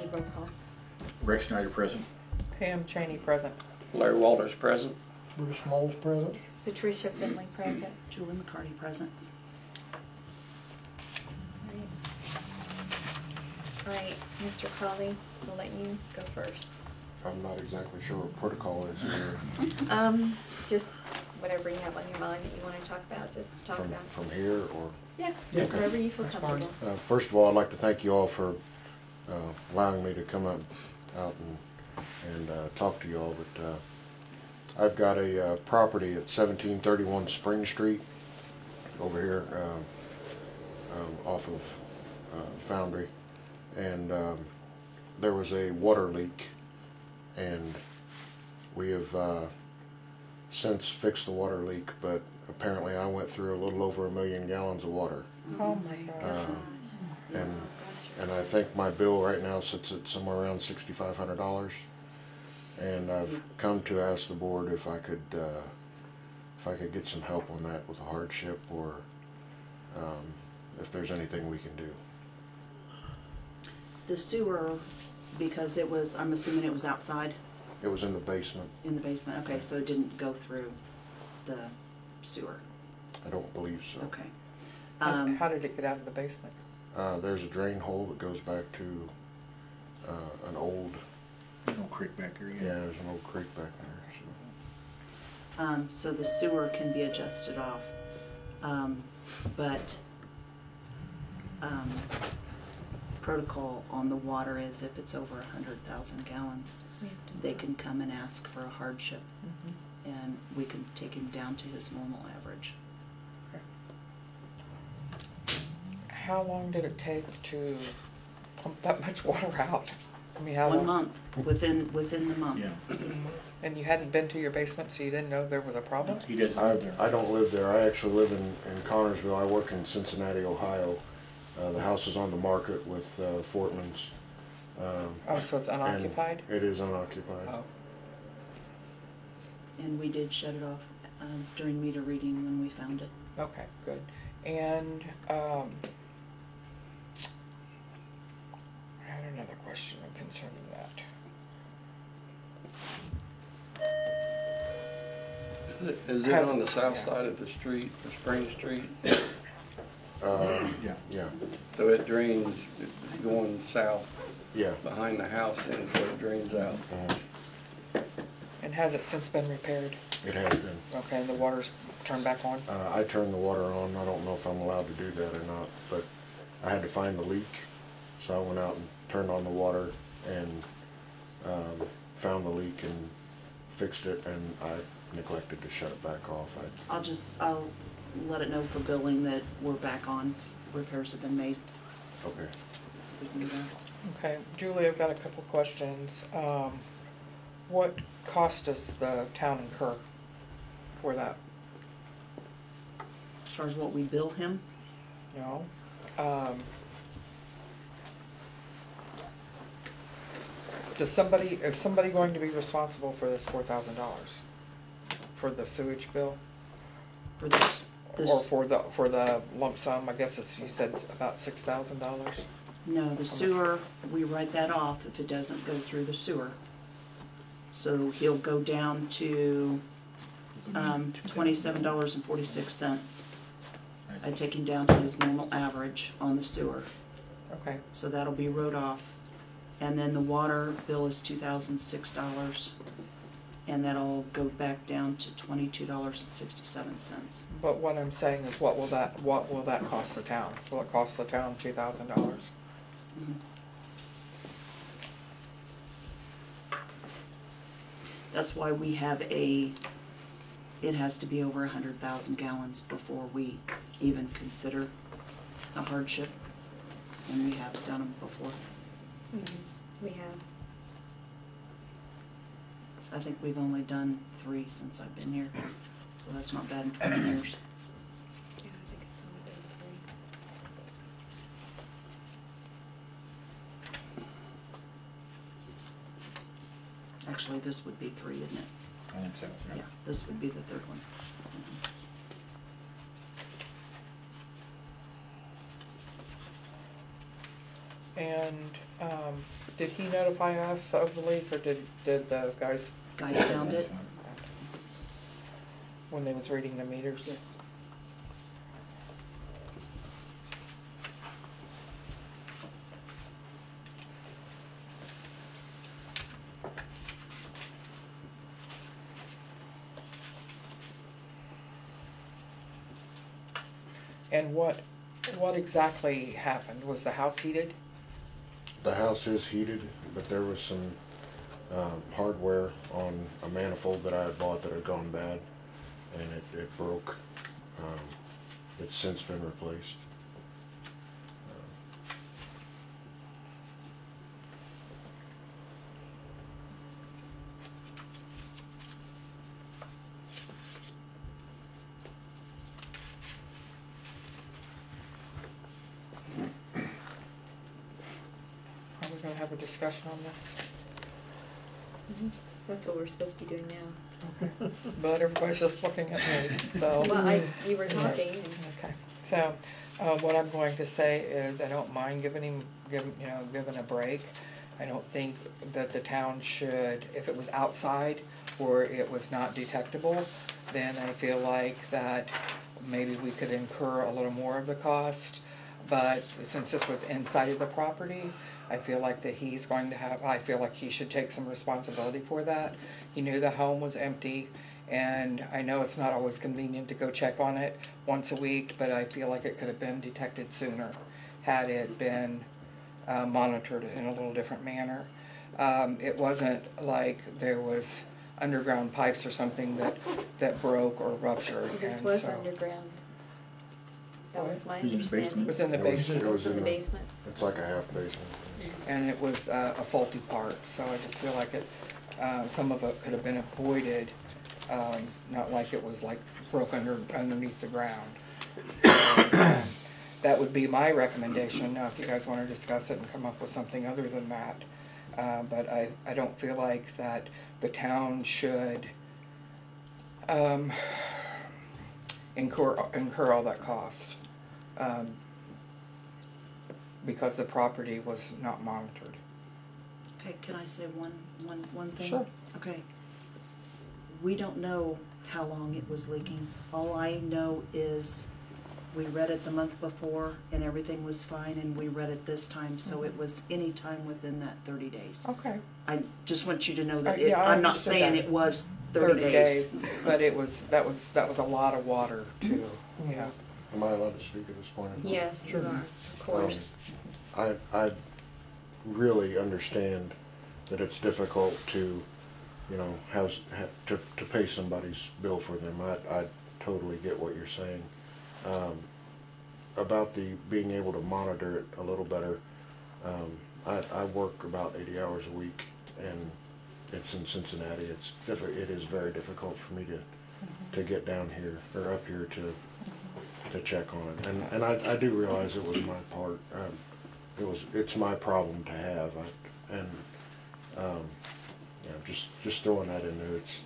need roll call. Rex Snyder present. Pam Cheney present. Larry Walters present. Bruce Moles present. Patricia Finley present. Julie McCarty present. All right, Mr. Crawley, we'll let you go first. I'm not exactly sure what protocol is here. Just whatever you have on your mind that you want to talk about, just talk about. From here or? Yeah, Yeah, wherever you feel that's comfortable. First of all, I'd like to thank you all for allowing me to come out and talk to you all. But I've got a property at 1731 Spring Street over here off of Foundry, and there was a water leak, and we have since fixed the water leak, but apparently I went through a little over 1 million gallons of water. Oh my gosh. And I think my bill right now sits at somewhere around $6,500. And I've come to ask the board if I could get some help on that with a hardship, or if there's anything we can do. The sewer, because it was, I'm assuming it was outside It was in the basement. in the basement. Okay, so it didn't go through the sewer. I don't believe so. Okay. How did it get out of the basement? There's a drain hole that goes back to an old. No creek back there yet. Yeah, there's an old creek back there. So the sewer can be adjusted off, but protocol on the water is if it's over 100,000 gallons, they can come and ask for a hardship, and we can take him down to his normal average. How long did it take to pump that much water out? I mean, how 1 long? month, within the month. Yeah. And you hadn't been to your basement, so you didn't know there was a problem? He doesn't live there. I don't live there. I actually live in Connorsville. I work in Cincinnati, Ohio. The house is on the market with Fortman's. Oh, so it's unoccupied? It is unoccupied. Oh. And we did shut it off during meter reading when we found it. Okay, good. And I had another question concerning that. Is it Has- on the south yeah. side of the street, the Spring Street? Yeah. Yeah, So it drains, it's going south yeah. behind the house, and so it drains out. And has it since been repaired? It has been. Okay, and the water's turned back on? I turned the water on. I don't know if I'm allowed to do that or not, but I had to find the leak, so I went out and turned on the water and found the leak and fixed it, and I neglected to shut it back off. I'll let it know for billing that we're back on, repairs have been made, Okay. so we can do that. Okay, Julie, I've got a couple questions. What cost does the town incur for that? As far as what we bill him, You know? Is somebody going to be responsible for this $4,000? For the sewage bill? for this, Or for the lump sum? I guess you said about $6,000? no, the sewer, we write that off if it doesn't go through the sewer. So he'll go down to $27.46. I take him down to his normal average on the sewer, Okay, so that'll be wrote off. And then the water bill is $2,006, and that'll go back down to $22.67. but what I'm saying is what will that cost the town? Will it cost the town $2,000? That's why we have it has to be over 100,000 gallons before we even consider a hardship, and we have done them before. We have. I think we've only done 3 since I've been here, so that's not bad in 20 years. Yeah, I think it's only been 3. Actually, this would be 3, isn't it? I think so. Yeah, this would be the 3rd one. And, did he notify us of the leak, or did the guys, Guys found it? when they was reading the meters? Yes. And what exactly happened? Was the house heated? The house is heated, but there was some hardware on a manifold that I had bought that had gone bad, and it broke. It's since been replaced. Are we gonna have a discussion on this? That's what we're supposed to be doing now. But everybody's just looking at me, so. Well, you were talking and. Okay, so, what I'm going to say is, I don't mind giving a break. I don't think that the town should, if it was outside or it was not detectable, then I feel like that maybe we could incur a little more of the cost. But since this was inside of the property, I feel like that I feel like he should take some responsibility for that. He knew the home was empty, and I know it's not always convenient to go check on it once a week, but I feel like it could have been detected sooner had it been monitored in a little different manner. It wasn't like there was underground pipes or something that broke or ruptured. This and was so- underground. That was my It was in the understanding. basement? It was in the It was- basement. It was in the basement. It's like a half basement. And it was a faulty part, so I just feel like some of it could have been avoided, not like it was like broke underneath the ground. So, that would be my recommendation. Now, if you guys want to discuss it and come up with something other than that, but I don't feel like that the town should incur all that cost. Because the property was not monitored. Okay, can I say one thing? Sure. Okay. We don't know how long it was leaking. All I know is we read it the month before and everything was fine, and we read it this time, so it was any time within that 30 days. Okay. I just want you to know that Yeah, I I'm not understood saying that. it was 30 days. But that was a lot of water too, yeah. Am I allowed to speak at this point? Yes, you are, of course. I really understand that it's difficult to, to pay somebody's bill for them. I totally get what you're saying. About being able to monitor it a little better, I work about 80 hours a week, and it's in Cincinnati. It is very difficult for me to get down here or up here to check on it, and I do realize it was my part. It's my problem to have, just throwing that in there. It's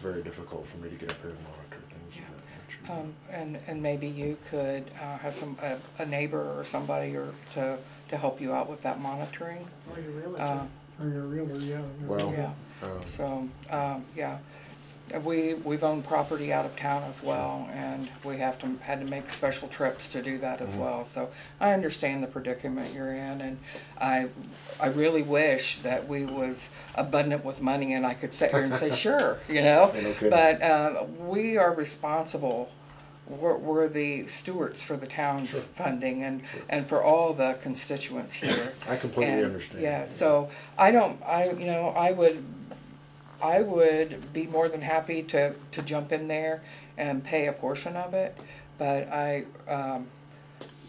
very difficult for me to get up here and monitor things of that nature. And maybe you could have a neighbor or somebody to help you out with that monitoring. Or your realtor. Or your realtor, yeah. Well, Yeah. So, yeah, we've owned property out of town as well, and we had to make special trips to do that as well. So I understand the predicament you're in, and I really wish that we was abundant with money and I could sit here and say, sure, No kidding. But we are responsible. We're the stewards for the town's funding and for all the constituents here. I completely And, understand. Yeah, so I would be more than happy to jump in there and pay a portion of it, but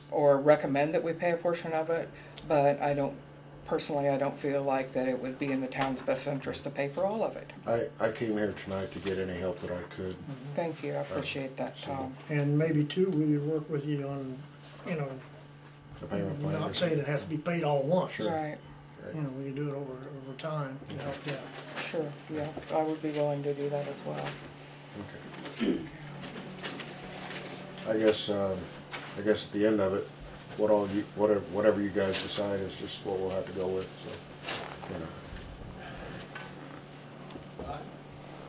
or recommend that we pay a portion of it, but I don't feel like that it would be in the town's best interest to pay for all of it. I came here tonight to get any help that I could. Thank you, I appreciate that, Tom. And maybe too, we could work with you on, The payment plan. not saying it has to be paid all at once. Right, We can do it over time to help you out. sure, yeah, I would be willing to do that as well. Okay. I guess at the end of it, whatever you guys decide is just what we'll have to go with, so, you know.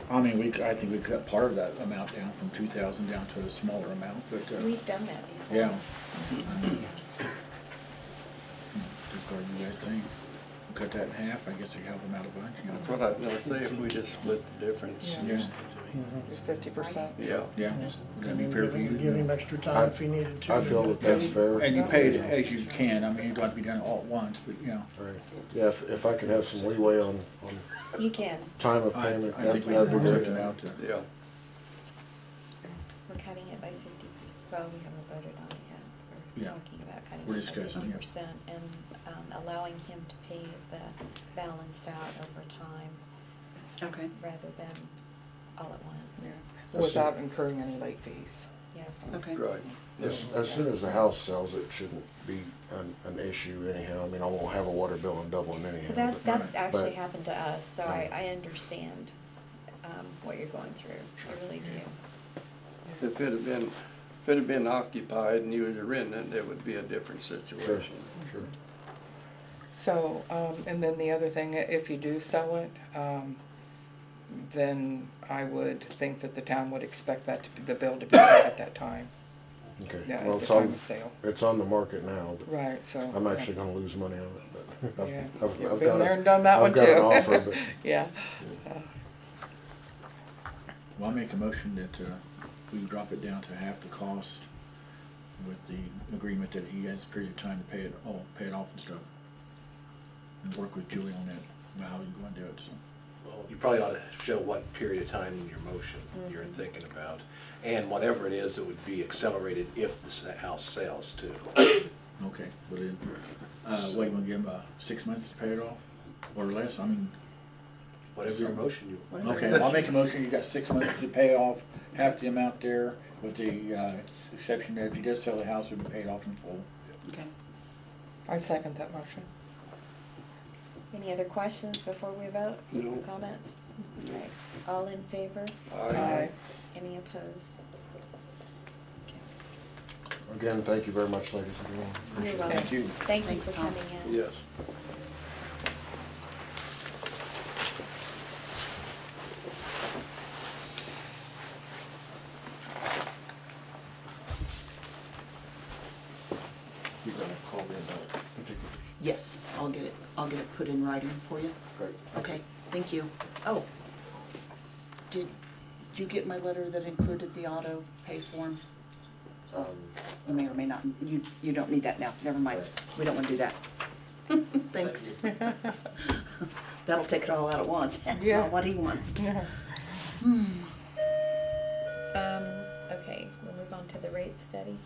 I mean, I think we cut part of that amount down from 2,000 down to a smaller amount, but, We've done that before. yeah. Just what you guys think? Cut that in half, I guess we help them out a bunch, you That's know? what I was gonna say, if we just split the difference. Yeah. Yeah, 50%. Yeah. yeah. I That'd be mean, fair for you. give him extra time if he needed to. I feel that that's fair. And you pay it as you can, I mean, it don't have to be done all at once, but, you know. Right. Yeah, if I could have some leeway on You can. time of I payment, think we that'd be can work great. it out to. Yeah. We're cutting it by 50%. Well, we haven't voted on it yet. We're Yeah. talking about cutting We're it by discussing, yeah. 50% and allowing him to pay the balance out over time Okay. rather than all at once. Yeah. Without incurring any late fees. Yeah. Okay. Right. As soon as the house sells, it shouldn't be an issue anyhow. I mean, I won't have a water bill in Dublin anyhow. But that's Right. actually But- happened to us, so Right. I understand what you're going through. I really do. If it had been occupied and you was renting it, it would be a different situation. Sure. So, and then the other thing, if you do sell it, then I would think that the town would expect that to be, the bill to be paid at that time. Okay. Yeah, Well, at the it's time on, of sale. it's on the market now, but Right, so. I'm yeah. actually gonna lose money on it, but Yeah. I've You've got been there a- and done that one I've got an too. offer, but Yeah. Well, I make a motion that we drop it down to half the cost with the agreement that he has a period of time to pay it off and stuff. And work with Julie on that, about how you want to do it, so. Well, you probably ought to show what period of time in your motion you're thinking about, and whatever it is that would be accelerated if the house sells too. Okay, but then, what, you wanna give him 6 months to pay it off, or less, I mean, Whatever your motion you. okay, I'll make a motion, you got 6 months to pay off half the amount there, with the, exception that if he does sell the house, it'll be paid off in full. Okay. I second that motion. Any other questions before we vote? No. Comments? Okay. All in favor? Aye. Any opposed? again, thank you very much, ladies and gentlemen. You're Appreciate it. welcome. Thank you. Thank you Thanks, for Tom. coming in. Yes. You're gonna call me about particulars. Yes, I'll get it put in writing for you. Great. Okay, thank you. Oh, did you get my letter that included the auto pay form? You may or may not, you don't need that now, never mind, we don't wanna do that. Thanks. That'll take it all out at once, that's Yeah. not what he wants. Yeah. Okay, we'll move on to the rate study.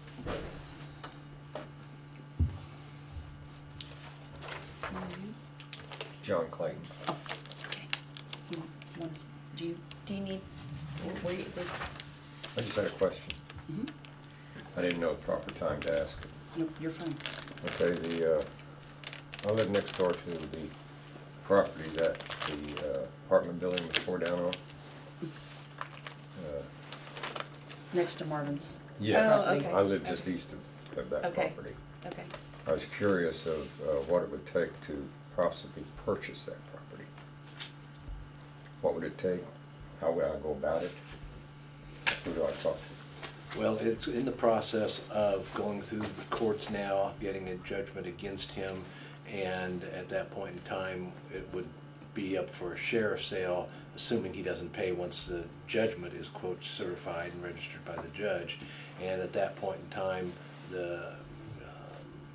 John Clayton. Okay. You want us- Do you need, were you, was, I just had a question. Mhm. I didn't know the proper time to ask it. Nope, you're fine. Okay, I live next door to the property that the apartment building was tore down on. Next to Marvin's. Yes. Oh, okay. I live just east of that Okay. property. okay. I was curious of what it would take to possibly purchase that property. What would it take? How would I go about it? Who do I talk to? Well, it's in the process of going through the courts now, getting a judgment against him, and at that point in time, it would be up for a sheriff's sale, assuming he doesn't pay once the judgment is, quote, certified and registered by the judge. And at that point in time, the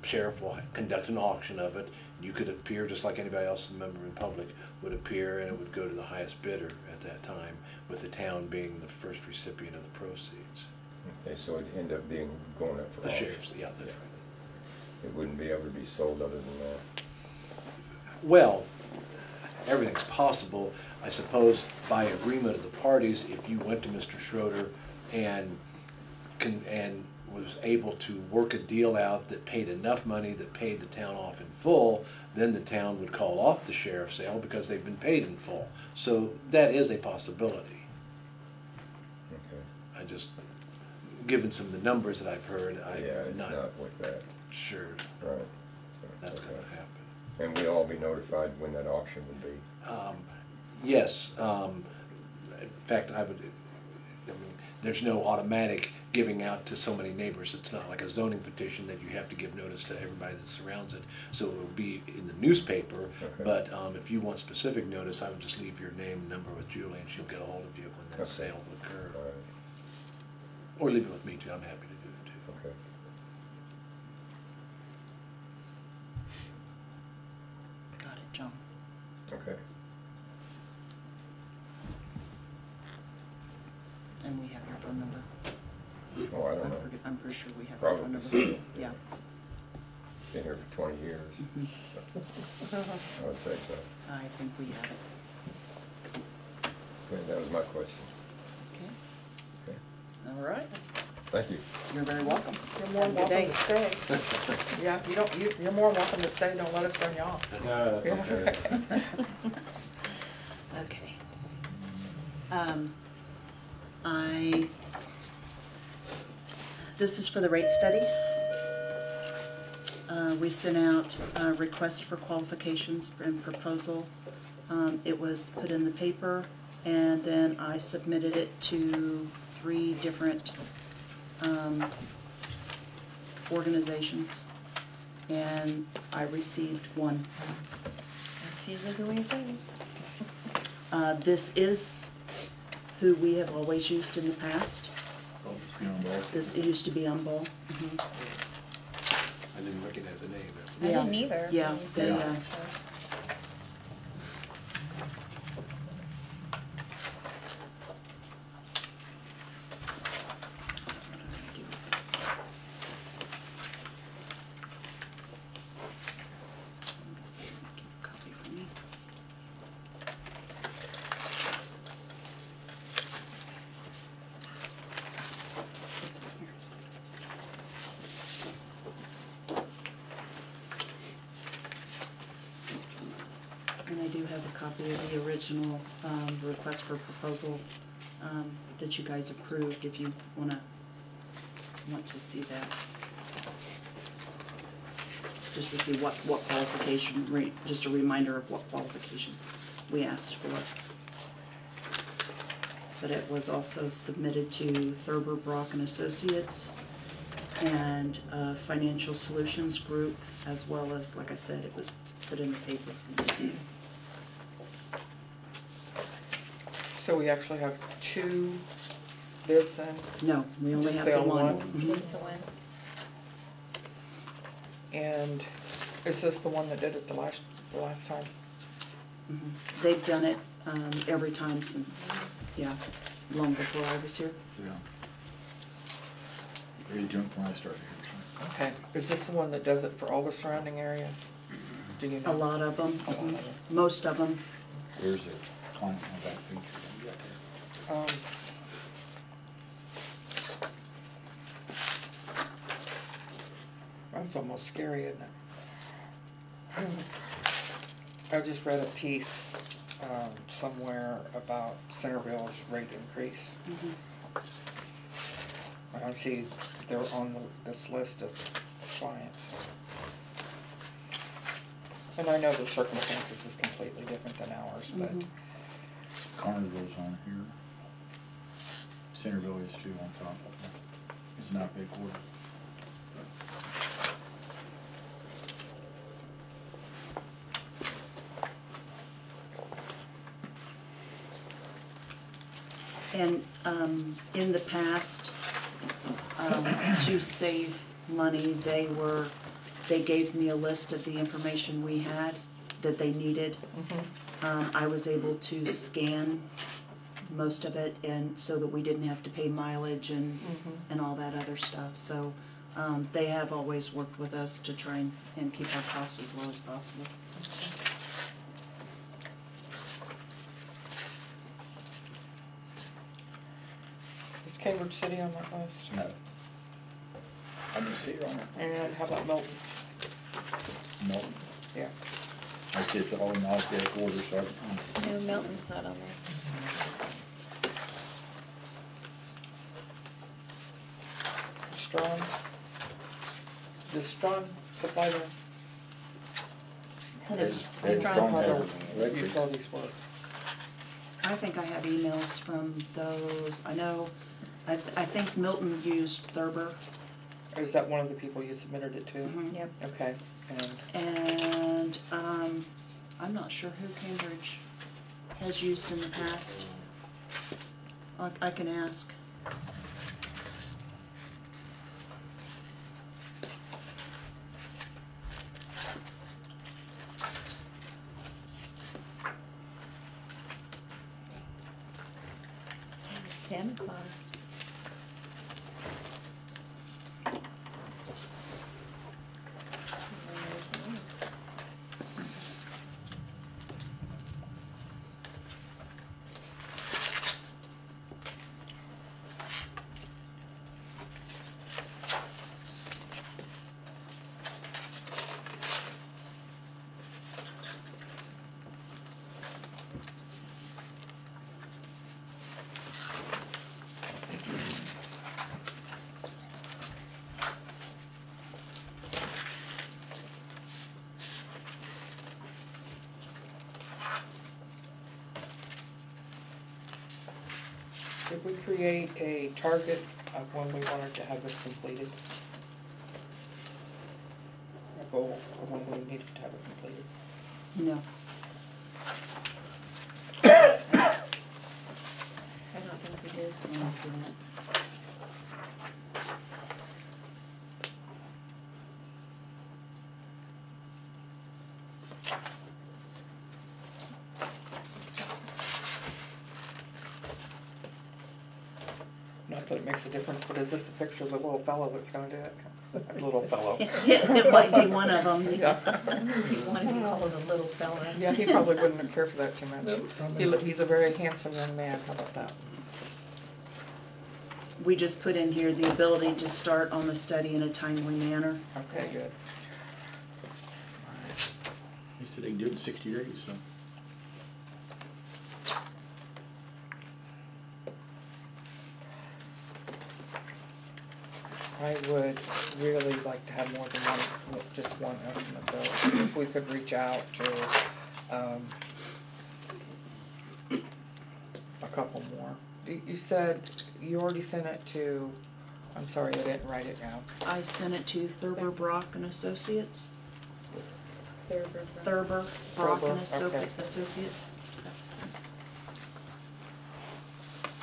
sheriff will conduct an auction of it. You could appear just like anybody else, a member in public would appear, and it would go to the highest bidder at that time, with the town being the first recipient of the proceeds. Okay, so it'd end up going up for The auction. sheriff's, yeah, that's right. It wouldn't be able to be sold other than that. Well, everything's possible. I suppose by agreement of the parties, if you went to Mr. Schroeder and was able to work a deal out that paid enough money that paid the town off in full, then the town would call off the sheriff's sale because they've been paid in full. So that is a possibility. Okay. I just given some of the numbers that I've heard, Yeah, I'm it's not not with that, sure right. So, that's okay. gonna happen. And we'll all be notified when that auction would be. Yes, in fact, I mean, there's no automatic giving out to so many neighbors. It's not like a zoning petition that you have to give notice to everybody that surrounds it. So it will be in the newspaper, Okay. but if you want specific notice, I would just leave your name and number with Julie, and she'll get a hold of you when that Okay. sale will occur. All right, Or leave it with me too, I'm happy to do it too. okay. Got it, John. Okay. And we have your phone number. Oh, I don't know. I'm pretty sure we have your phone Probably number. so. Yeah. Been here for 20 years, so I would say so. I think we have it. Okay, that was my question. Okay. Okay, All right. thank you. You're very welcome. You're more Have a good welcome day. to stay. Yeah, you're more welcome to stay, don't let us run you off. No, that's okay. Okay. This is for the rate study. We sent out a request for qualifications and proposal. It was put in the paper, and then I submitted it to 3 different organizations, and I received 1. That's usually the way it goes. This is who we have always used in the past. You know, Bob? This used to be on Bull. I didn't recognize the name. That's I Yeah. didn't either. Yeah, when you said they, that, so. Copy for me. It's in here. And I do have a copy of the original request for proposal that you guys approved, if you want to see that. Just to see what qualification, just a reminder of what qualifications we asked for. But it was also submitted to Thurber, Brock and Associates and Financial Solutions Group, as well as, like I said, it was put in the paper. So we actually have 2 bids then, No, we only Just have the the only one. one? Mhm. Just the one. and is this the one that did it the last time? Mhm. They've done it every time since, long before I was here. Yeah. Very drunk when I started here. So. Okay, is this the one that does it for all the surrounding areas? Do you know? A lot of them, A lot of them. most of them. There's a client on that page. That's almost scary, isn't it? I just read a piece somewhere about Centerville's rate increase. I don't see they're on this list of clients. And I know their circumstances is completely different than ours, but Carnival's on here. Centerville is too on top of it. It's not big order. And in the past, to save money, they gave me a list of the information we had that they needed. I was able to scan most of it, and so that we didn't have to pay mileage and all that other stuff. So they have always worked with us to try and keep our costs as low as possible. is Cambridge City on that list? No. I didn't see it on it. And how about Milton? No. Yeah. I see it's all in alphabetical order, so I, No, Milton's not on there. Strawn? Does Strawn supply the There's It's strong strong stuff. electric. utilities work? I think I have emails from those, I know, I think Milton used Thurber. Or is that one of the people you submitted it to? Mhm. Yep. Okay, and And, I'm not sure who Cambridge has used in the past. I can ask. Santa Claus. did we create a target of when we wanted to have this completed? A goal of when we needed to have it completed? No. I don't think we did. Let me see that. Not that it makes a difference, but is this a picture of the little fellow that's gonna do it? Little fellow. It might be one of them. Yeah. You wanted to call it a little fella. Yeah, he probably wouldn't care for that too much. Nope, probably not. He's a very handsome young man, how about that? We just put in here the ability to start on the study in a timely manner. Okay, good. He said they can do it in 60 days, so. I would really like to have more than one, just one estimate though. If we could reach out to, a couple more. You said you already sent it to, I'm sorry, I didn't write it down. I sent it to Thurber, Brock and Associates. Thurber. Thurber, Brock and Thurber, okay. Associates.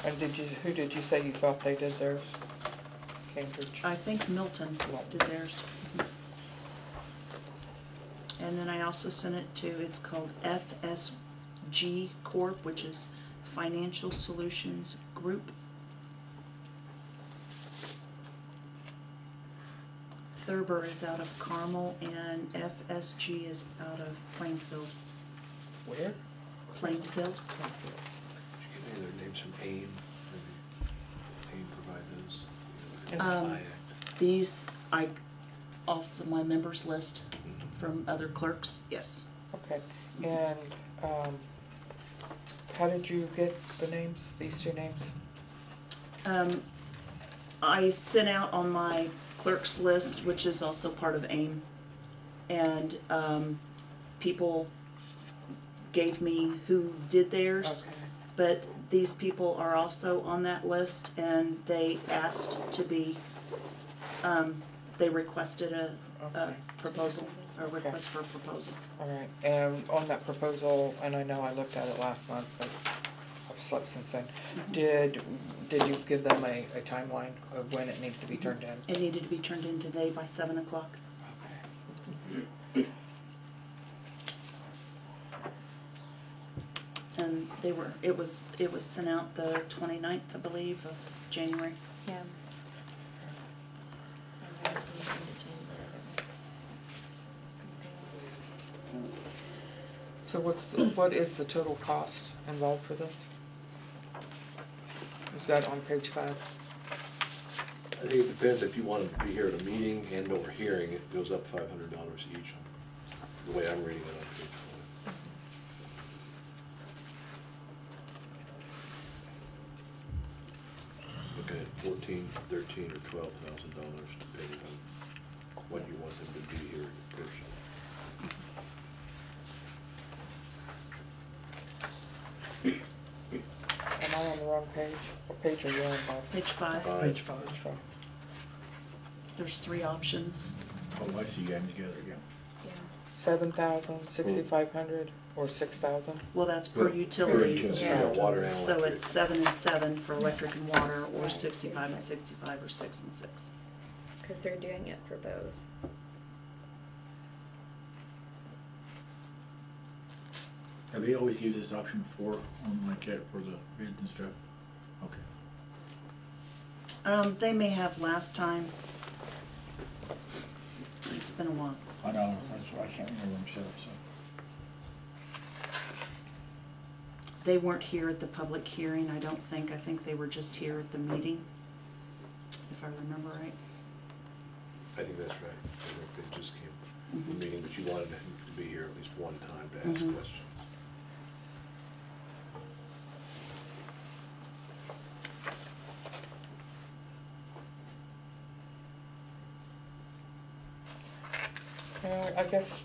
And who did you say you thought they did theirs? Cambridge? I think Milton did theirs. And then I also sent it to, it's called FSG Corp, which is Financial Solutions Group. Thurber is out of Carmel and FSG is out of Plainfield. Where? Plainfield. Give me their names from AIM, maybe AIM provide those. These, off of my members list from other clerks, yes. Okay, and, how did you get the names, these two names? I sent out on my clerks list, which is also part of AIM, and people gave me who did theirs. Okay. But these people are also on that list, and they asked to be, they requested a Okay. proposal, a request for a proposal. All right, and on that proposal, and I know I looked at it last month, but I've slept since then. Did you give them a timeline of when it needs to be turned in? It needed to be turned in today by 7 o'clock. Okay. And it was sent out the 29th, I believe, of January. Yeah. I know it's gonna be January, but So what is the total cost involved for this? Is that on page 5? I think it depends if you want them to be here at a meeting and or hearing, it goes up $500 each, the way I'm reading it on page 5. Looking at $14,000, $13,000, or $12,000, depending on what you want them to be here in person. Am I on the wrong page? What page are you on, Bob? Page 5, Page 5. Page five. there's 3 options. Oh, I see you guys together, yeah. Yeah. 7,000, 6,500, or 6,000? Well, that's per Per utility. utility. Yeah, water and So electric. it's 7 and 7 for electric and water, or 65 and 65, or 6 and 6. Because they're doing it for both. Have they always used this option before, on like that, for the bids and stuff? Okay. They may have last time. It's been a while. I know, that's why I can't remember myself, so. They weren't here at the public hearing, I don't think. I think they were just here at the meeting, if I remember right. I think that's right. I think they just came to the meeting, but you wanted them to be here at least one time to ask Mhm. questions. I guess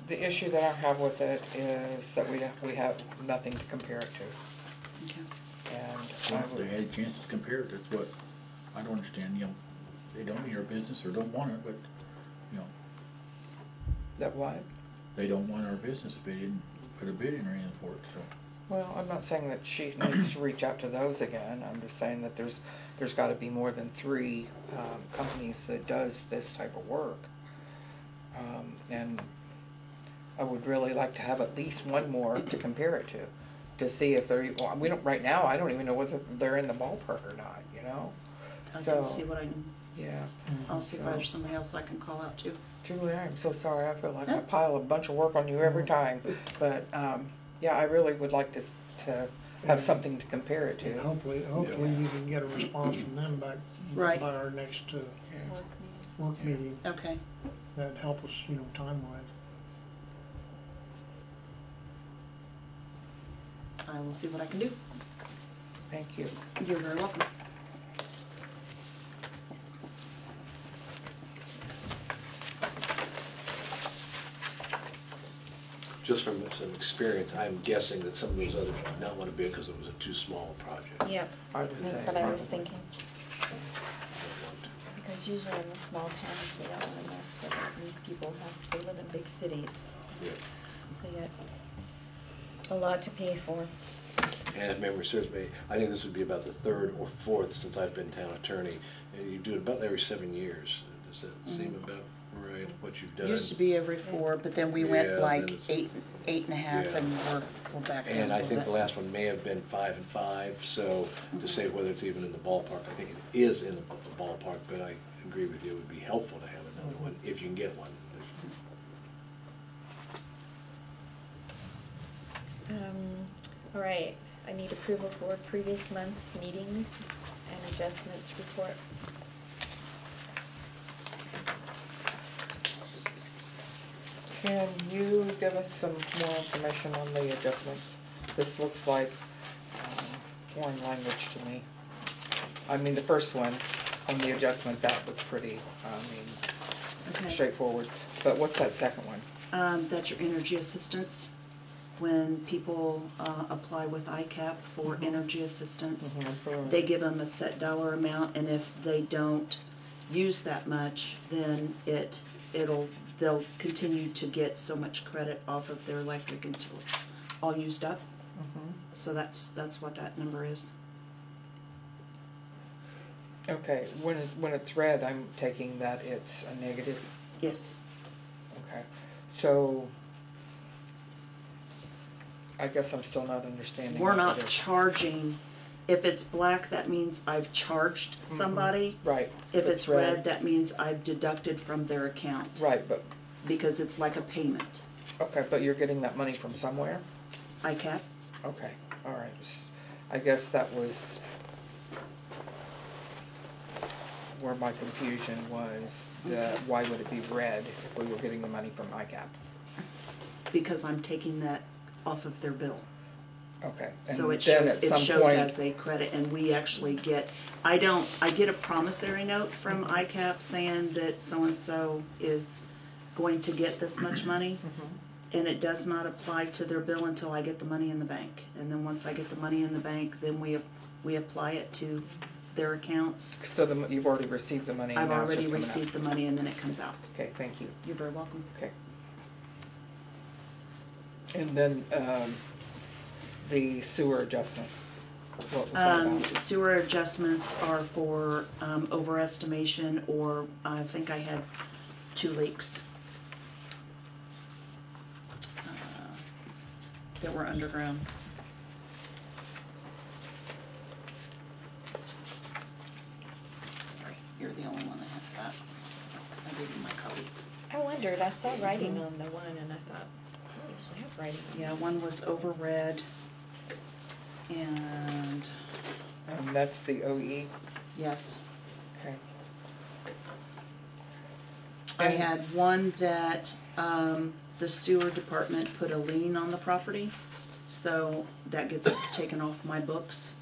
the issue that I have with it is that we have nothing to compare it to. Okay. And Well, I if they would, had a chance to compare it, that's what, I don't understand, you know, they don't need our business or don't want it, but, you know, that what? they don't want our business if they didn't put a bid in or anything for it, so. Well, I'm not saying that she needs to reach out to those again. I'm just saying that there's gotta be more than 3 companies that does this type of work. And I would really like to have at least one more to compare it to see if they're, well, we don't, right now, I don't even know whether they're in the ballpark or not, you know? I So, can see what I can, yeah. I'll see if there's somebody else I can call out to. Julie, I'm so sorry. I feel like I pile a bunch of work on you every time. But, yeah, I really would like to have something to compare it And to. hopefully you can get a response from them back Right. by our next Work meeting. work meeting. Okay. That'd help us, you know, time-wise. I will see what I can do. Thank you. You're very welcome. Just from some experience, I'm guessing that some of those others did not want to bid because it was a too small project. Yep, I would that's say what I was probably. thinking. Because usually in the small towns, they don't want to mess with it. These people they live in big cities. Yeah. They get a lot to pay for. And if memory serves me, I think this would be about the 3rd or 4th since I've been town attorney. And you do it about every 7 years. Does that seem about right, what you've done? Used to be every 4, but then we Yeah, went then like it's- 8, 8.5, Yeah. and we're back down And a I little think the bit. last one may have been 5 and 5, so to say whether it's even in the ballpark, I think it is in the ballpark, but I agree with you, it would be helpful to have another one, if you can get one. All right, I need approval for previous month's meetings and adjustments report. Can you give us some more information on the adjustments? This looks like foreign language to me. I mean, the first one on the adjustment, that was pretty, Okay. straightforward. But what's that second one? That's your energy assistance. When people apply with ICAP for energy assistance, they give them a set dollar amount, and if they don't use that much, then they'll continue to get so much credit off of their electric until it's all used up. So that's what that number is. Okay, when it's red, I'm taking that it's a negative. Yes. Okay, so I guess I'm still not understanding. We're what not it is. charging, if it's black, that means I've charged somebody. Right. If it's red, that means I've deducted from their account, Right, but, because it's like a payment. okay, but you're getting that money from somewhere? ICAP? Okay, all right. I guess that was where my confusion was, that why would it be red if we were getting the money from ICAP? Because I'm taking that off of their bill. Okay. So And it then shows, at it some shows point- as a credit, and we actually get, I get a promissory note from ICAP saying that so-and-so is going to get this much money. And it does not apply to their bill until I get the money in the bank. And then once I get the money in the bank, then we apply it to their accounts. So you've already received the money and I've now it's already just coming out. received the money and then it comes out. Okay, thank you. You're very welcome. Okay. And then, the sewer adjustment, what was that about? Sewer adjustments are for overestimation, or I think I had 2 leaks that were underground. Sorry, you're the only one that has that. I gave you my copy. I wondered, I saw writing on the one and I thought, oh, you should have writing on Yeah, this. one was overread, and That's the OE, yes. okay. I had one that, the sewer department put a lien on the property, so that gets taken off my books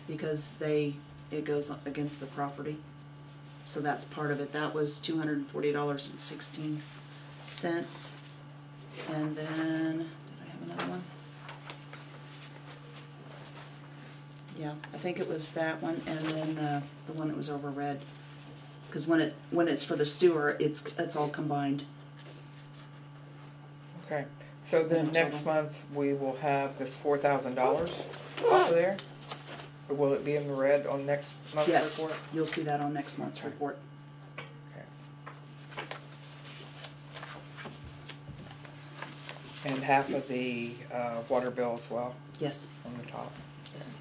because it goes up against the property. So that's part of it. That was $240.16. And then, did I have another one? Yeah, I think it was that one, and then, the one that was overread. Cause when it's for the sewer, it's all combined. Okay, so then Mhm. next month, we will have this $4,000 off of there? Or will it be in the red on next month's Yes, report? you'll see that on next month's Okay. report. Okay. And half of the, water bill as well, Yes, on the top? yes.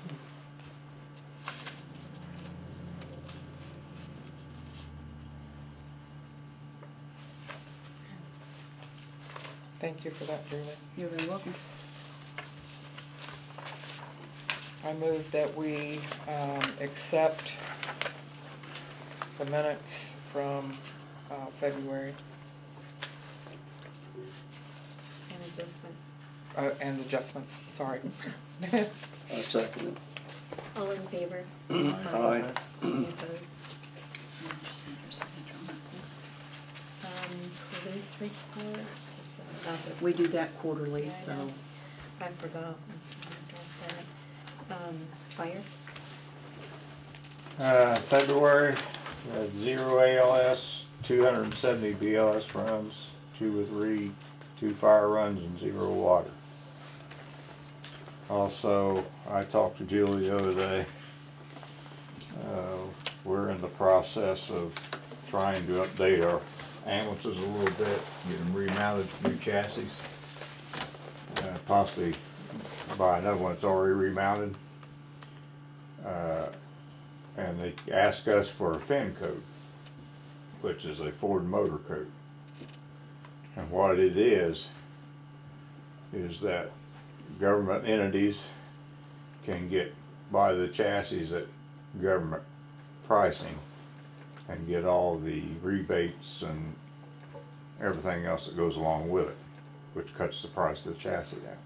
Thank you for that, Julie. You're very welcome. I move that we, accept the minutes from, February, And adjustments. and adjustments, sorry. I second All in favor? it. Aye. Any opposed? Police report, just about this. We do that quarterly, Yeah, I so know. I forgot. I said it. Fire? February, we had 0 ALS, 270 BLS runs, 2 or 3, 2 fire runs, and 0 water. Also, I talked to Julie the other day. We're in the process of trying to update our ambulances a little bit, get them remounted, new chassis. Possibly buy another one that's already remounted. And they ask us for a FIN code, which is a Ford Motor Code. And what it is that government entities can buy the chassis at government pricing and get all the rebates and everything else that goes along with it, which cuts the price of the chassis down.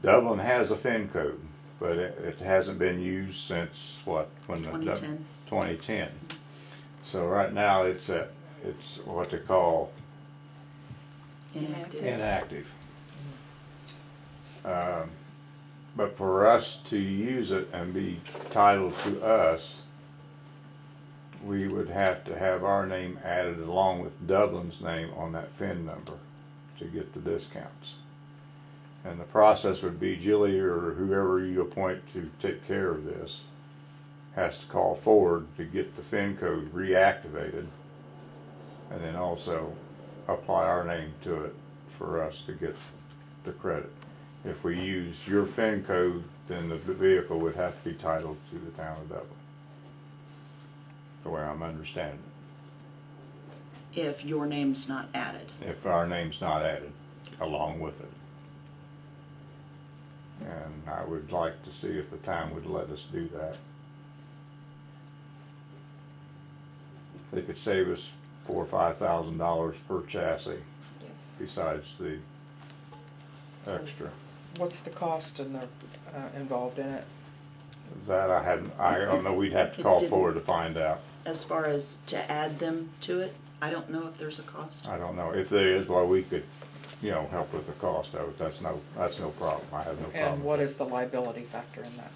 Dublin has a FIN code, but it hasn't been used since when the 2010. 2010. So right now it's what they call inactive. inactive. But for us to use it and be titled to us, we would have to have our name added along with Dublin's name on that FIN number to get the discounts. And the process would be Julie or whoever you appoint to take care of this has to call Ford to get the FIN code reactivated and then also apply our name to it for us to get the credit. If we use your FIN code, then the vehicle would have to be titled to the town of Dublin, the way I'm understanding If your name's not added. it, if our name's not added along with it. And I would like to see if the town would let us do that. They could save us $4,000 or $5,000 per chassis, besides the extra. What's the cost and the, involved in it? That I don't know, we'd have to call forward to find out. As far as to add them to it, I don't know if there's a cost. I don't know. If there is, well, we could, help with the cost of it. That's no problem. I have no problem. And what is the liability factor in that?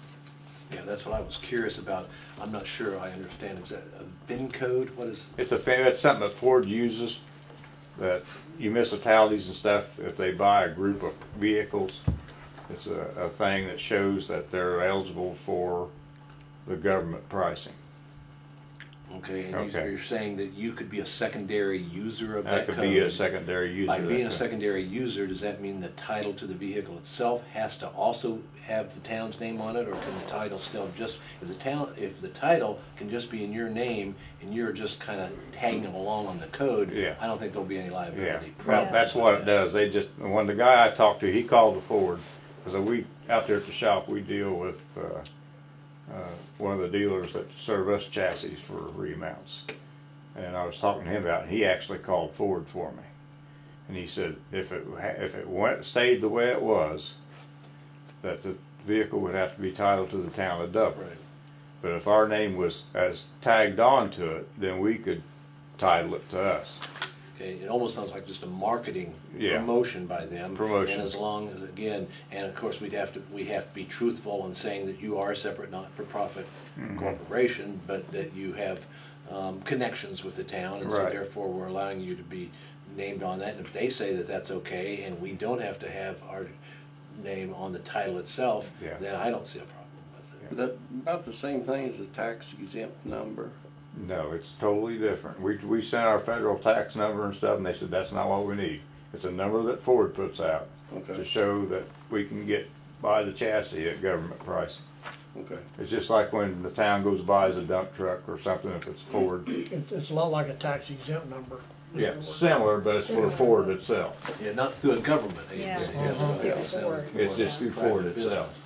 Yeah, that's what I was curious about. I'm not sure I understand. Is that a VIN code? What is? It's something that Ford uses, that municipalities and stuff, if they buy a group of vehicles, it's a thing that shows that they're eligible for the government pricing. Okay, and Okay. you're saying that you could be a secondary user of that That code? could be a secondary user. By being a that- secondary user, does that mean the title to the vehicle itself has to also have the town's name on it, or can the title still just, if the title can just be in your name and you're just kind of tagging them along on the code, Yeah. I don't think there'll be any Yeah, liability. well, that's what it does. They just, when the guy I talked to, he called the Ford, because we, out there at the shop, we deal with, one of the dealers that serve us chassis for remounts. And I was talking to him about it, and he actually called Ford for me. And he said if it stayed the way it was, that the vehicle would have to be titled to the town of Dublin. Right. But if our name was as tagged on to it, then we could title it to us. Okay, it almost sounds like just a marketing Yeah. promotion by them. Promotion. And as long as, again, and of course, we have to be truthful in saying that you are a separate not-for-profit Mm-hmm. corporation, but that you have connections with the town, and so Right. therefore we're allowing you to be named on that. And if they say that that's okay, and we don't have to have our name on the title itself, Yeah. then I don't see a problem with it. That about the same thing as a tax exempt number. No, it's totally different. We sent our federal tax number and stuff, and they said that's not what we need. It's a number that Ford puts out Okay. to show that we can buy the chassis at government pricing. Okay. It's just like when the town goes buys a dump truck or something, if it's Ford. It's a lot like a tax exempt number. Yeah, similar, but it's for Ford itself. Yeah, not through a government Yeah, agency. it's just through Yeah. Ford. It's just through Ford itself.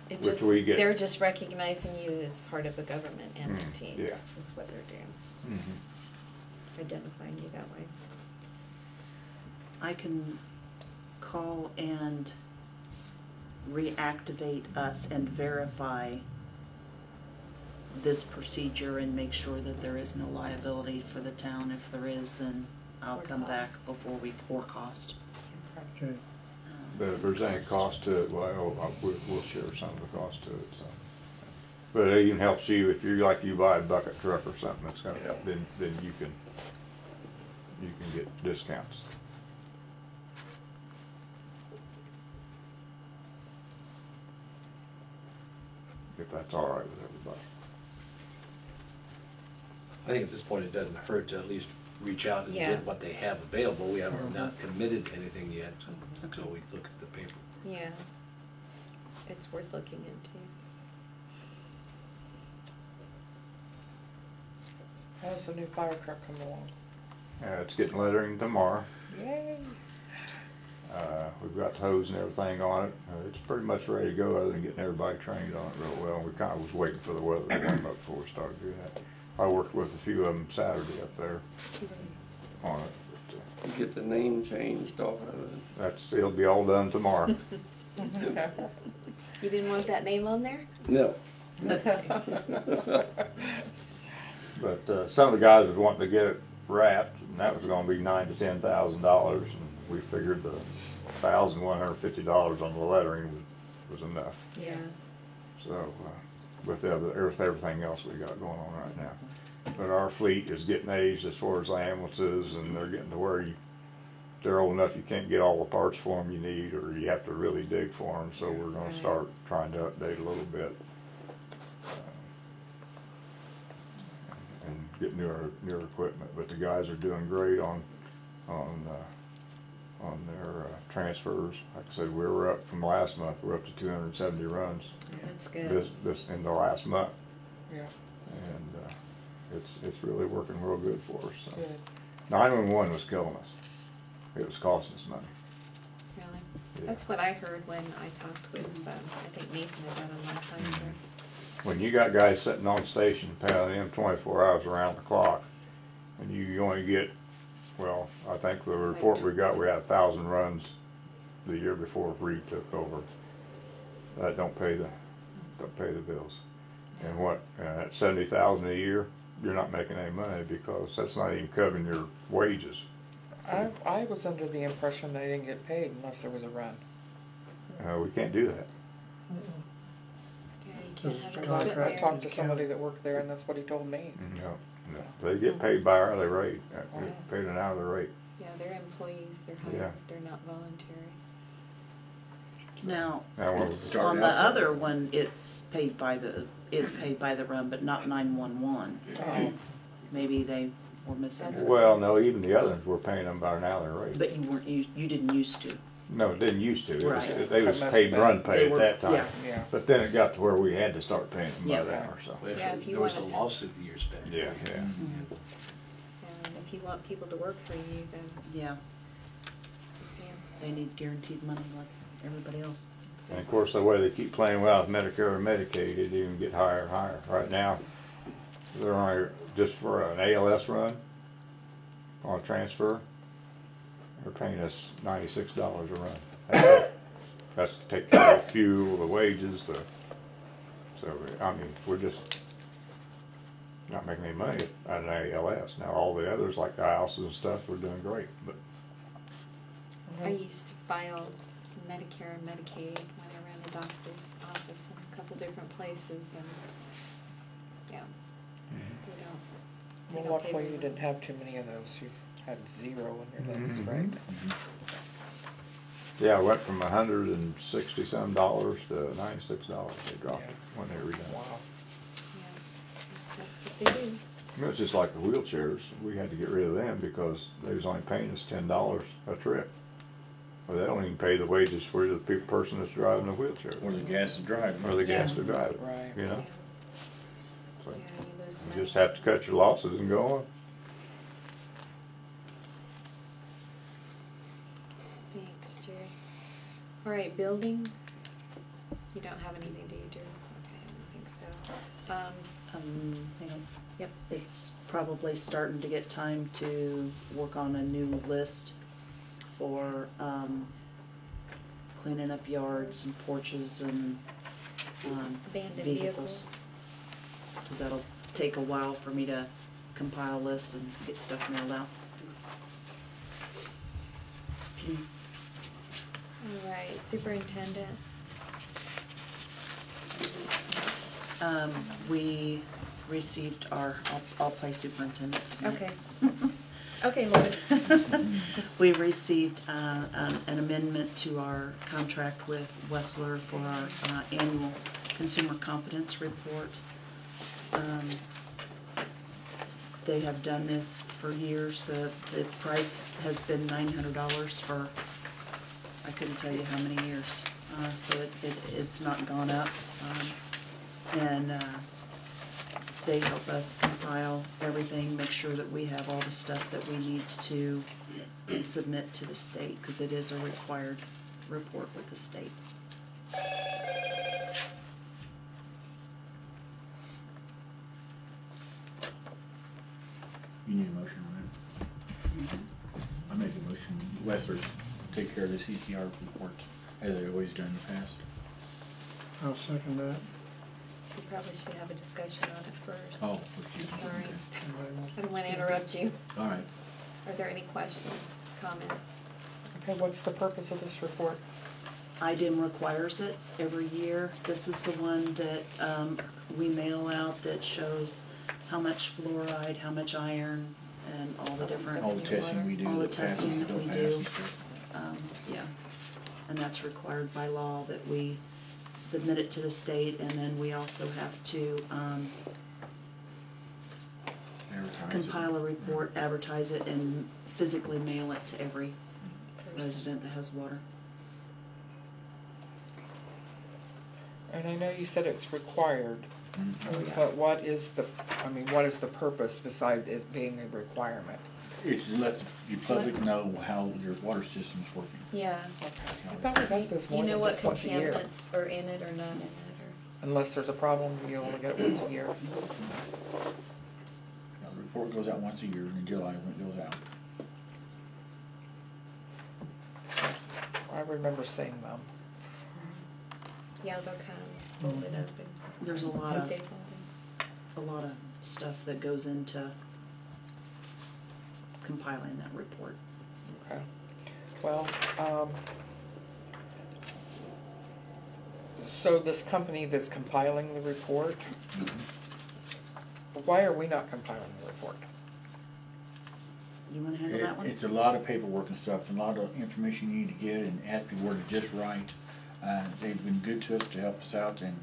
It Which just, we get. they're just recognizing you as part of a government entity. yeah. Is what they're doing, identifying you that way. I can call and reactivate us and verify this procedure and make sure that there is no liability for the town. If there is, then I'll Or come back cost. before we, or cost. Okay. But if there's any cost to it, well, we'll share some of the cost to it, so. But it even helps you, if you buy a bucket truck or something that's gonna, then you can get discounts. If that's all right with everybody. I think at this point, it doesn't hurt to at least reach out and Yeah. get what they have available. We haven't not committed to anything yet until we look at the paper. Yeah, it's worth looking into. How's the new fire truck come along? It's getting lettering tomorrow. Yay! We've got the hose and everything on it. It's pretty much ready to go, other than getting everybody trained on it real well. We kind of was waiting for the weather to warm up before we started doing that. I worked with a few of them Saturday up there on it. But, You get the name changed off of it. it'll be all done tomorrow. You didn't want that name on there? No. But some of the guys was wanting to get it wrapped, and that was gonna be $9,000 to $10,000, and we figured the $1,150 on the lettering was enough. Yeah. So, with everything else we got going on right now. But our fleet is getting aged as far as the ambulances, and they're getting to where they're old enough you can't get all the parts for them you need, or you have to really dig for them, so we're gonna start trying to update a little bit. And get newer equipment, but the guys are doing great on their transfers. Like I said, we were up from last month, we're up to 270 runs. That's good. This in the last month, Yeah, and it's really working real good for us. So. good. 911 was killing us. It was costing us money. Really? Yeah. That's what I heard when I talked with, I think Nathan had done a long time ago. When you got guys sitting on station pounding them 24 hours around the clock, and you only get, well, I think the report we got, we had 1,000 runs the year before Reed took over, don't pay the bills. And what, at 70,000 a year, you're not making any money because that's not even covering your wages. I was under the impression they didn't get paid unless there was a run. We can't do that. Yeah, you can't have it Contract. sit I there. talked to somebody that worked there and that's what he told me. No, no. They get paid by hourly rate, paid an hourly rate. Yeah, they're employees, they're Yeah. hired, they're not voluntary. Now, Now, when we It's started on the out that other way. one, it's paid by the run, but not 911. Oh, Maybe they were missing. That's it. Well, no, even the others were paying them by an hourly rate. But you didn't used to. No, it didn't used to. It was, Right. they was That must paid have run been- pay they at were- that time. yeah. yeah. But then it got to where we had to start paying them by Yeah. the hour, so. Yeah, if you There was a wanted- lawsuit years back. Yeah, yeah. And if you want people to work for you, then, Yeah, yeah. they need guaranteed money like everybody else. And of course, the way they keep playing well with Medicare and Medicaid, it even get higher and higher. Right now, they're only, just for an ALS run, on a transfer, they're paying us $96 a run. That's to take care of the fuel, the wages, so, I mean, we're just not making any money at an ALS. Now, all the others, like dialysis and stuff, we're doing great, but I used to file Medicare and Medicaid when I ran a doctor's office in a couple different places, and, yeah, they Well, don't pay luckily you very didn't have too many of those. You had 0 in your list, right? yeah, it went from $160 some dollars to $96. They dropped it when they redone it. Wow. Yeah, that's what they do. It was just like the wheelchairs. We had to get rid of them because they was only paying us $10 a trip. Well, they don't even pay the wages for the person that's driving the wheelchair. Or the gas is driving. Or the gas Yeah. to drive it, Right. you know? So Yeah, you lose you money. just have to cut your losses and go on. Thanks, Jerry. All right, building, you don't have anything, do you, Jerry? Okay, I don't think so. Hang on. Yep. It's probably starting to get time to work on a new list for, cleaning up yards and porches and, Abandoned vehicles. vehicles. Cause that'll take a while for me to compile lists and get stuff mailed out. Please. All right, superintendent. We received I'll play superintendent tonight. Okay. Okay, Lloyd. We received an amendment to our contract with Wessler for our annual consumer confidence report. They have done this for years. The price has been $900 for, I couldn't tell you how many years. So it's not gone up. And they help us compile everything, make sure that we have all the stuff that we need to submit to the state, because it is a required report with the state. You need a motion on that? I make a motion, Westler's take care of the CCR report, as they always done in the past. I'll second that. We probably should have a discussion on it first. Oh, Sorry, Anybody want- I don't wanna interrupt you. all right. Are there any questions, comments? Okay, what's the purpose of this report? IDIM requires it every year. This is the one that we mail out that shows how much fluoride, how much iron, and all the different, All the testing we do. All the that passes, testing that don't we pass do. and stuff. yeah. And that's required by law that we submit it to the state, and then we also have to Advertise it. compile a report, advertise it, and physically mail it to every resident that has water. And I know you said it's required, Mhm. but what is the purpose beside it being a requirement? It's to let the public know how your water system's working. Yeah. Okay. I thought we got this You more know than what just once a year. contaminants are in it or not in it, Unless there's a problem, you only get it once a year. Now, the report goes out once a year in July when it goes out. I remember seeing them. Yeah, they'll come, fold it up and There's a lot staple of stuff that goes into compiling that report. Okay. Well, so this company that's compiling the report, why are we not compiling the report? You wanna handle that one? It's a lot of paperwork and stuff, and a lot of information you need to get, and it has to be worded just right. They've been good to us to help us out, and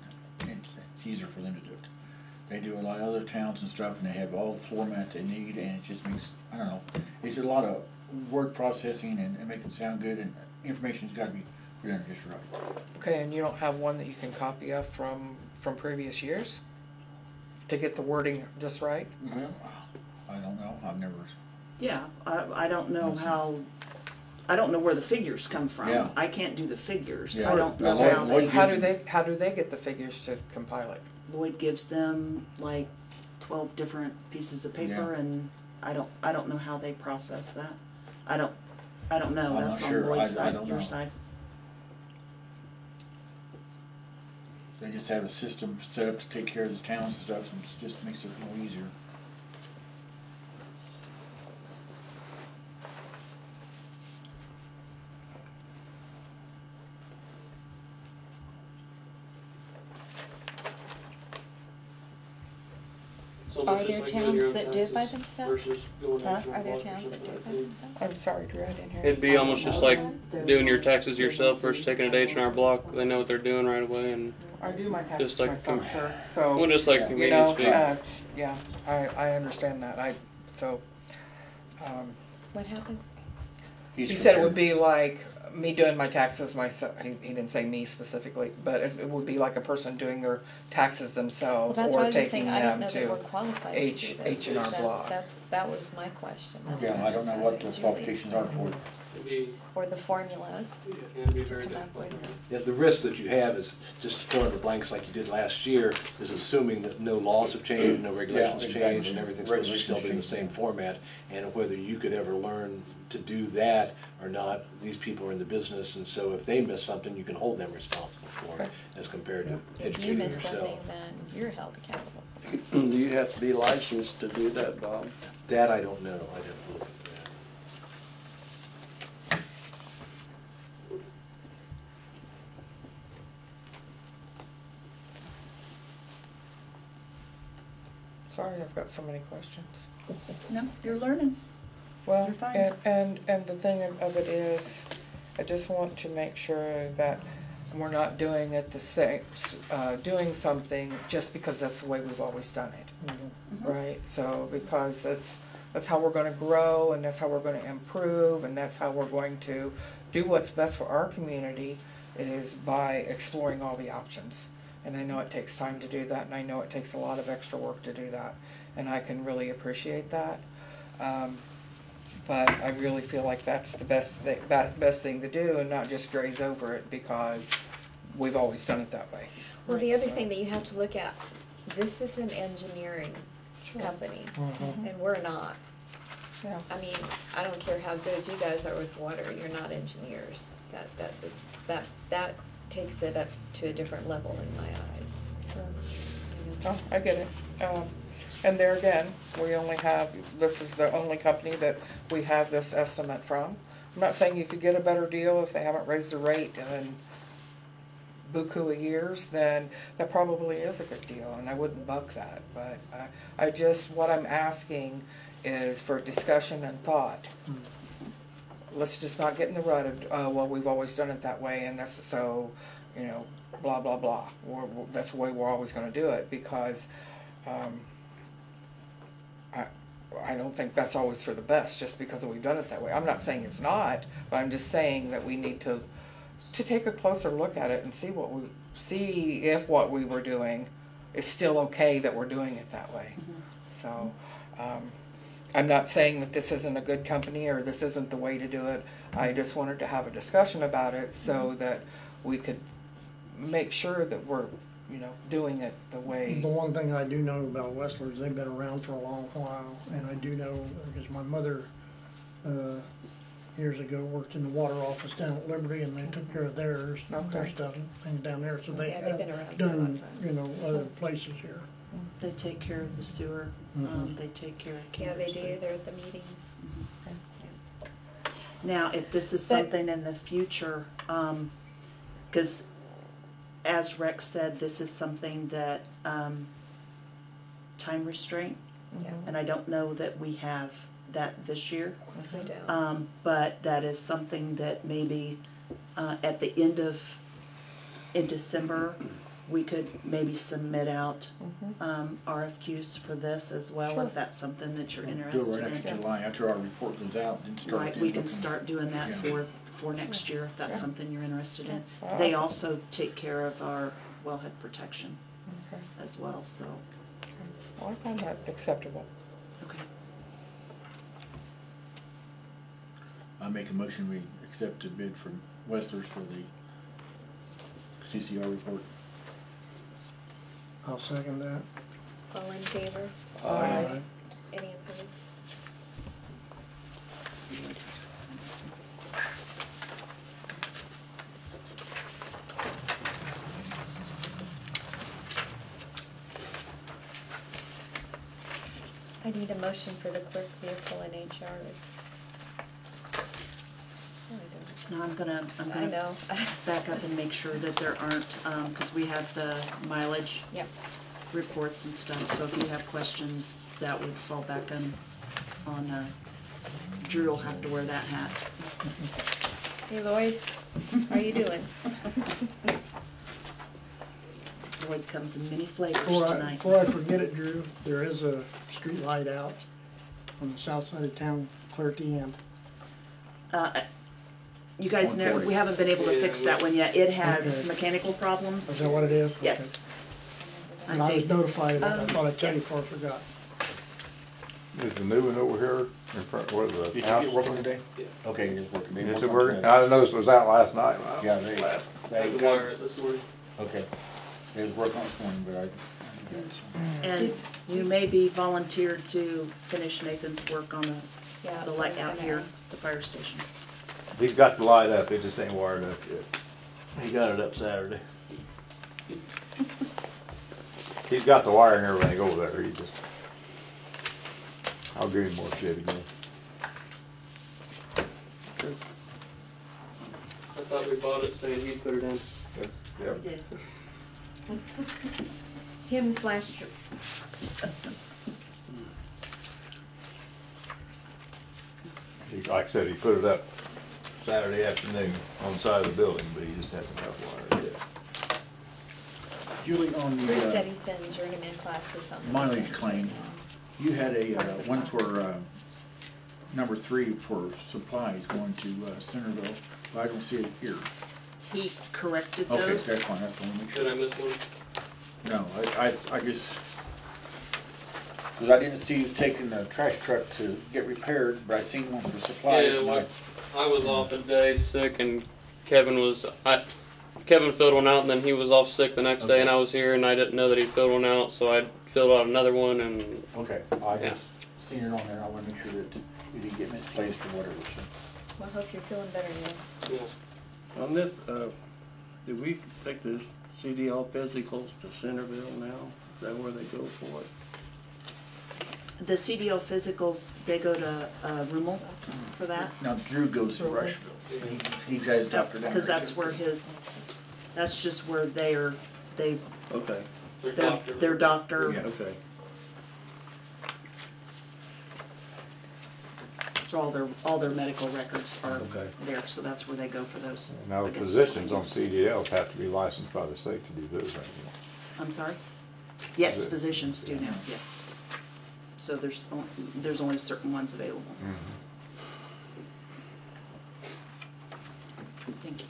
it's easier for them to do it. They do a lot of other towns and stuff, and they have all the format they need, and it just makes, I don't know, it's a lot of word processing and make it sound good, and information's gotta be presented just right. Okay, and you don't have one that you can copy of from previous years? To get the wording just right? Well, I don't know, I've never, Yeah, I don't know how, I don't know where the figures come from. Yeah. I can't do the figures. Yeah. I don't know Lloyd- how Lloyd they, How do they get the figures to compile it? Lloyd gives them like 12 different pieces of paper, Yeah. and I don't know how they process that. I don't know, I'm that's not on sure. Lloyd's I side, don't your know. side. they just have a system set up to take care of the towns and stuff, and it just makes it a little easier. Are there towns that do it by themselves? Huh? Are there towns that do it by themselves? I'm sorry, Drew, I didn't hear. It'd be almost just like doing your taxes yourself versus taking an H&R Block. They know what they're doing right away, and I do my taxes Just like myself, sir, so. well, just like You convenience know, fee. yeah, I understand that, What happened? he said it would be like me doing my taxes myself, he didn't say me specifically, but it would be like a person doing their taxes Well, themselves that's why I or was just taking saying, I don't them know that we're to. qualified H- to do this. H&R Block. That was my question. That's Yeah, what I don't was know just what the asking Julie. qualifications are for it. It'd be, Or the formulas it'd be to very come up difficult. with. Yeah, the risk that you have is just throwing the blanks like you did last year, is assuming that no laws have changed, no regulations exactly. changed, and everything's supposed to still be in the same format. And whether you could ever learn to do that or not, these people are in the business, and so if they miss something, you can hold them responsible for it, as compared to If you educating miss something, yourself. then you're held accountable. Do you have to be licensed to do that, Bob? That I don't know, I'd have to look at that. Sorry, I've got so many questions. No, you're learning. Well, You're fine. and the thing of it is, I just want to make sure that we're not doing it the same, doing something just because that's the way we've always done it, right? So, because that's how we're gonna grow, and that's how we're gonna improve, and that's how we're going to do what's best for our community, is by exploring all the options. And I know it takes time to do that, and I know it takes a lot of extra work to do that, and I can really appreciate that. But I really feel like that's the best thing to do, and not just graze over it because we've always done it that way. Well, the other thing that you have to look at, this is an engineering company, and we're not. Yeah. I mean, I don't care how good you guys are with water, you're not engineers. That takes it up to a different level in my eyes. Oh, I get it. And there again, this is the only company that we have this estimate from. I'm not saying you could get a better deal if they haven't raised the rate in buku of years, then that probably is a good deal, and I wouldn't buck that. But what I'm asking is for discussion and thought. Let's just not get in the rut of, well, we've always done it that way, and that's so, blah, blah, blah. That's the way we're always gonna do it, because I don't think that's always for the best, just because we've done it that way. I'm not saying it's not, but I'm just saying that we need to take a closer look at it and see if what we were doing is still okay that we're doing it that way. So, I'm not saying that this isn't a good company or this isn't the way to do it. I just wanted to have a discussion about it so that we could make sure that we're, doing it the way. The one thing I do know about Westler is they've been around for a long while, and I do know, because my mother years ago, worked in the water office down at Liberty, and they took care of their Okay. stuff and things down there, so they Yeah, they've been around have for a long done, time. you know, other places here. They take care of the sewer, they take care of Yeah, they Cambridge do, City. they're at the meetings. Now, if this is But- something in the future, cause as Rex said, this is something that, time restraint, Yeah, and I don't know that we have that this year. we don't. But that is something that maybe, at the end of, in December, we could maybe submit out, RFQs for this as well, Sure. if that's something that you're Do it interested right after in. July, after our report goes out, and start. Right, we can start doing that Yeah. for next year, if that's Yeah. something you're interested in. Yeah. They also take care of our wellhead protection Okay. as well, so, Well, I find that acceptable. okay. I make a motion, we accept the bid from Westlers for the CCR report. I'll second that. All in favor? Aye. Any opposed? I need a motion for the clerk vehicle and HR. No, I Now, I'm gonna don't. I know. back up and make sure that there aren't, cause we have the mileage Yep. reports and stuff, so if you have questions, that would fall back on, Drew will have to wear that hat. Hey Lloyd, how you doing? Lloyd comes in many flavors Before tonight. I forget it, Drew, there is a street light out on the south side of town, Clarity and You guys know, 140. we haven't been able to fix that one yet, it has Okay. mechanical problems. is that what it is? Okay. Yes. And I was think- notified of it, I thought I'd tell you yes. before I forgot. Is the new one over here in front, where the Did you house? get working today? Okay, it is working. They Is worked it on working? today. I noticed it was out last night. Yeah, they I had to wire it this morning. okay. They was working on it this morning, but I. And you may be volunteered to finish Nathan's work on Yeah, the that's what I light was out gonna here, ask. the fire station. He's got the light up, it just ain't wired up yet. He got it up Saturday. He's got the wire and everything over there, he just. I'll give him more shit again. I thought we bought it saying he'd put it in. Yep. We did. Him slash. Like I said, he put it up Saturday afternoon on the side of the building, but he just hasn't got the wire yet. Julie, on Bruce said the he's done journeyman classes on the mileage weekend. claim, you had a, one for, number 3 for supplies going to Centerville, but I don't see it here. He corrected Okay, those. that's fine, that's one. Did I miss one? No, I just, cause I didn't see you taking the trash truck to get repaired, but I seen one for supplies. Yeah, and well, I was off a day sick, and Kevin filled one out, and then he was off sick the next day, and I was here, and I didn't know that he filled one out, so I filled out another one, and Okay, I Yeah. just seen it on there, I wanna make sure that it didn't get misplaced or whatever, so. Well, I hope you're feeling better now. yeah. On this, did we take the CDL physicals to Centerville now? Is that where they go for it? The CDL physicals, they go to, Rummel for that. Now Drew goes to Rushville, he got his doctor down there. Cause that's where that's just where they, Okay, their doctor. Yeah. okay. So all their medical records are Okay. there, so that's where they go for those. Now, I the guess is physicians what on it is. CDLs have to be licensed by the state to do those, right? I'm sorry? Yes, Is it- physicians do now, yes. So there's only certain ones available. Thank you.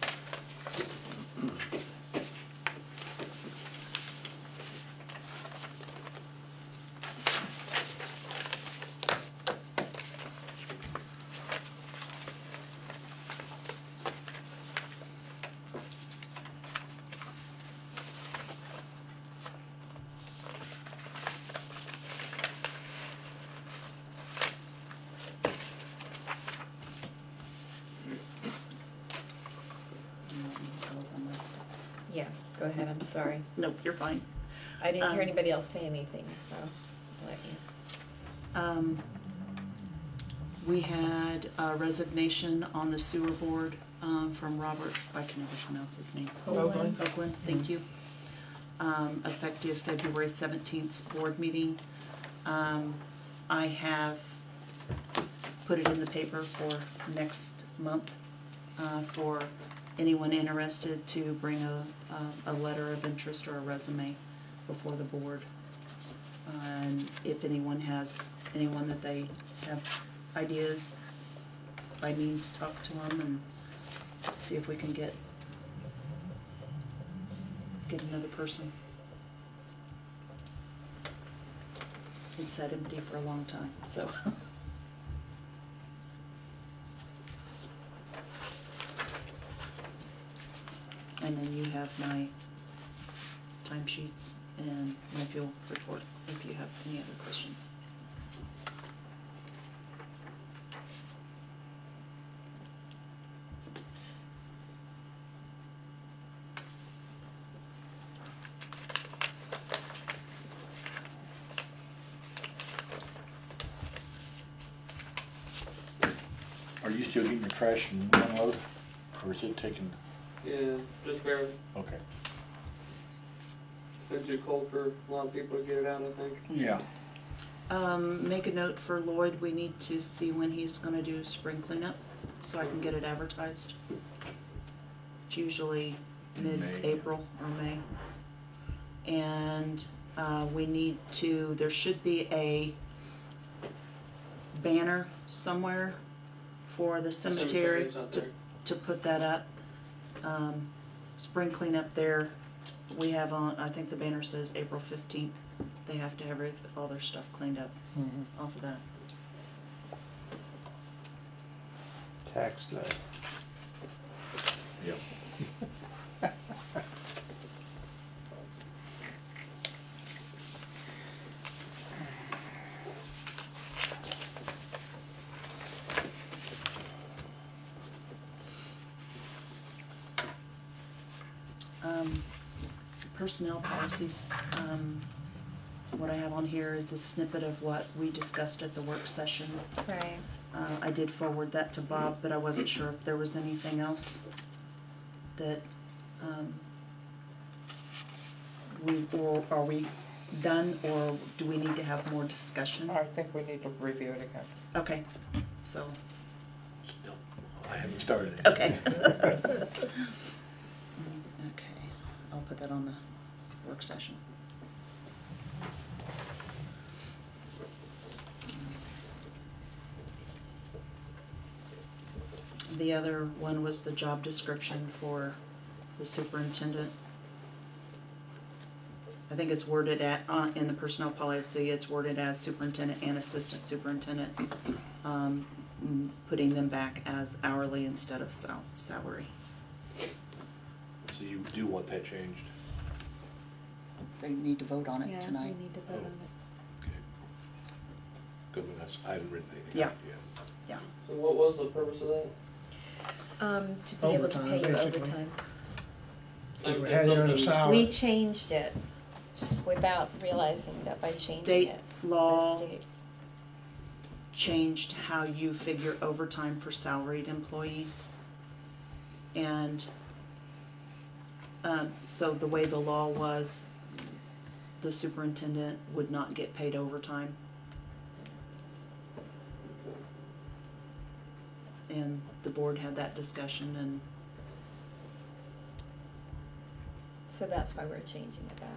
Go ahead, I'm sorry. Nope, you're fine. I didn't hear Um, anybody else say anything, so I'll let you. We had a resignation on the sewer board, from Robert, I can never pronounce his name. Oakland. Oakland, thank you. Effective February 17th's board meeting. I have put it in the paper for next month, for anyone interested to bring a letter of interest or a resume before the board. And if anyone has anyone that they have ideas, by means talk to them and see if we can get another person. It's sat empty for a long time, so. And then you have my timesheets and my fuel report if you have any other questions. Are you still getting your trash in one load, or is it taking, Yeah, just barely. okay. It's too cold for a lot of people to get it out, I think. Yeah. Make a note for Lloyd, we need to see when he's gonna do spring cleanup, so I can get it advertised. It's usually mid-April or May. And, we need to, there should be a banner somewhere for the cemetery Cemeteries out there. to put that up. Spring cleanup there, we have on, I think the banner says April 15th. They have to have all their stuff cleaned up off of that. Tax day. Yep. Personnel policies, what I have on here is a snippet of what we discussed at the work session. Right. I did forward that to Bob, but I wasn't sure if there was anything else that, are we done, or do we need to have more discussion? I think we need to review it again. Okay, so, Still, I haven't started it. okay. Okay, I'll put that on the work session. The other one was the job description for the superintendent. I think it's worded in the personnel policy, it's worded as superintendent and assistant superintendent, putting them back as hourly instead of salary. So you do want that changed? They need to vote on Yeah, it tonight. we need to vote on it. Okay. Good, I haven't written anything Yeah. out yet. Yeah. So what was the purpose of that? To be able to Overtime, pay you basically. overtime. If we had you on a salary. We changed it without realizing that by changing State it. law The state. changed how you figure overtime for salaried employees. And so the way the law was, the superintendent would not get paid overtime. And the board had that discussion, and So that's why we're changing it back.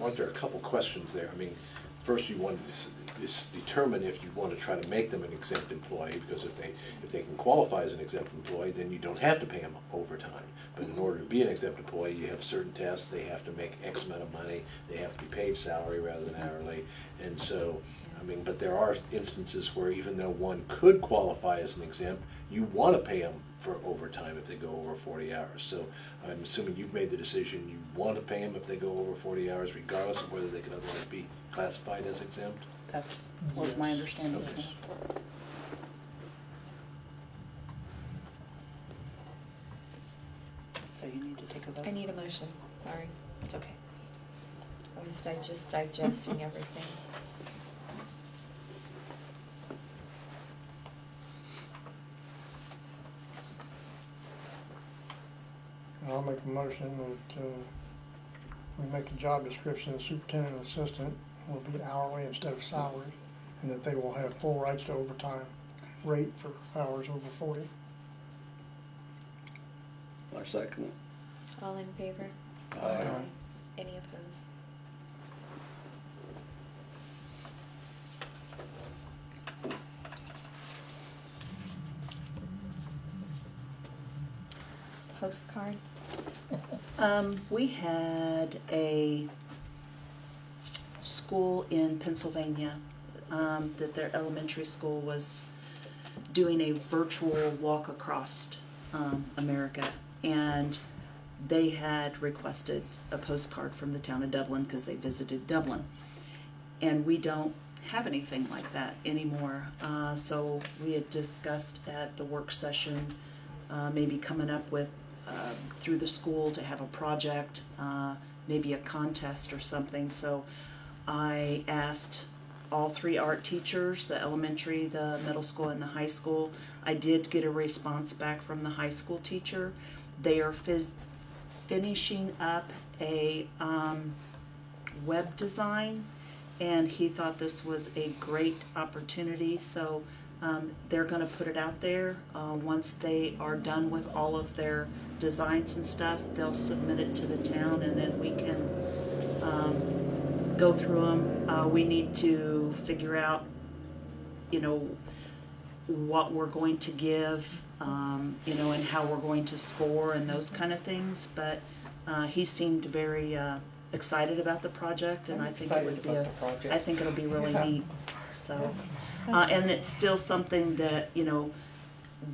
Aren't there a couple questions there? I mean, first you wanted to determine if you want to try to make them an exempt employee, because if they can qualify as an exempt employee, then you don't have to pay them overtime. But in order to be an exempt employee, you have certain tests, they have to make X amount of money, they have to be paid salary rather than hourly. And so, I mean, but there are instances where even though one could qualify as an exempt, you want to pay them for overtime if they go over 40 hours. So I'm assuming you've made the decision, you want to pay them if they go over 40 hours, regardless of whether they could otherwise be classified as exempt? was my understanding of Okay. it. So you take a vote? I need a motion, sorry. It's okay. I was digesting everything. I'll make a motion that, we make a job description of superintendent and assistant will be hourly instead of salary, and that they will have full rights to overtime rate for hours over 40. I second it. All in favor? Aye. Any opposed? Postcard? We had a school in Pennsylvania, that their elementary school was doing a virtual walk across, America. And they had requested a postcard from the town of Dublin because they visited Dublin. And we don't have anything like that anymore. So we had discussed at the work session, maybe coming up with, through the school to have a project, maybe a contest or something. So I asked all 3 art teachers, the elementary, the middle school, and the high school. I did get a response back from the high school teacher. They are finishing up a web design, and he thought this was a great opportunity. So they're going to put it out there. Once they are done with all of their designs and stuff, they'll submit it to the town, and then we can go through them. We need to figure out, what we're going to give, and how we're going to score and those kind of things. But he seemed very excited about the project, and I'm I think it would excited be about the project. I think it'll be really Yeah. neat. So, and it's still something that